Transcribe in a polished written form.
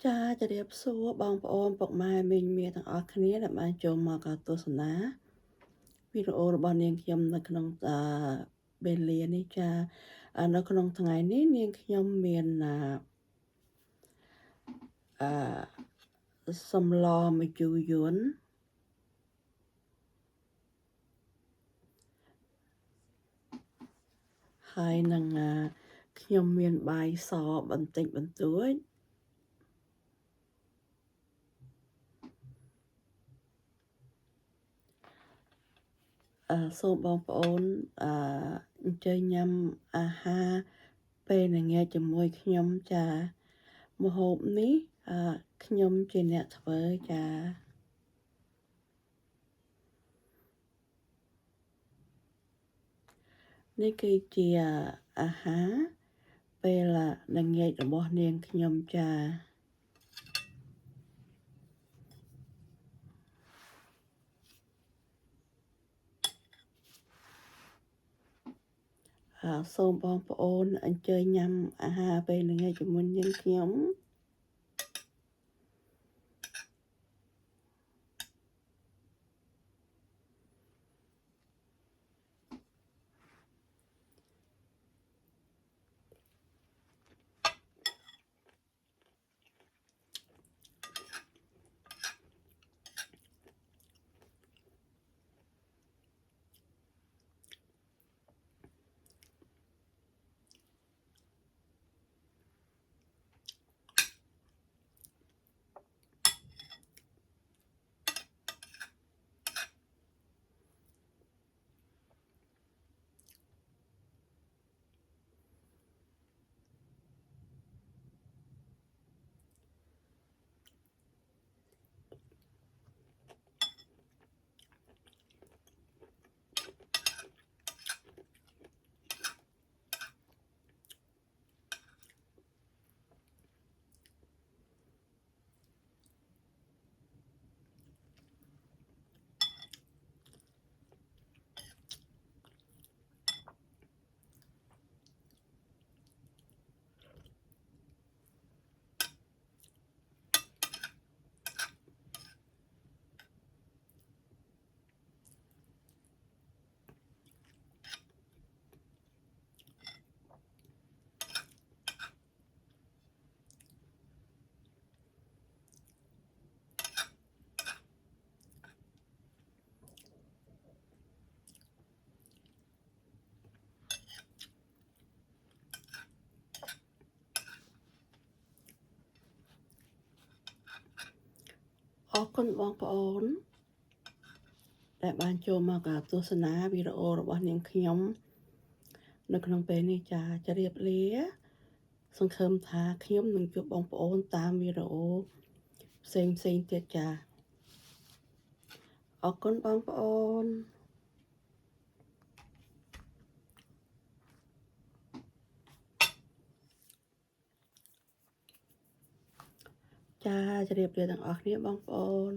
ចាជម្រាបសួរបងប្អូនពុកម៉ែមីងមាទាំងអស់គ្នាដែលបានចូលមកទស្សនាវីដេអូរបស់នាងខ្ញុំនៅក្នុងបេលានេះចានៅក្នុងថ្ងៃនេះនាងខ្ញុំមានសម្លម្ជូរយួនហើយនឹងខ្ញុំមានបាយសបន្តិចបន្តួចសូមបងប្អូនអញ្ជើញញ៉ាំអាហារពេលល្ងាចជាមួយខ្ញុំចាម្ហូបនេះខ្ញុំជាអ្នកធ្វើចានេះគឺជាអាហារពេលល្ងាចរបស់នាងខ្ញុំចាសូមបងប្អូនអញ្ជើញញ៉ាំអាហារពេលល្ងាចជាមួយនាងខ្ញុំអរគុណបងប្អូនដែលបានចូលមកទស្សនាវីដេអូរបស់នាងខ្ញុំនៅក្នុងពេលនេះចាជម្រាបលាសង្ឃឹមថាខ្ញុំនឹងជួបបងប្អូនតាមវីដេអូផ្សេងទៀតចាអរគុណបងប្អូនចាជម្រាបលាទាំងអស់គ្នាបងប្អូន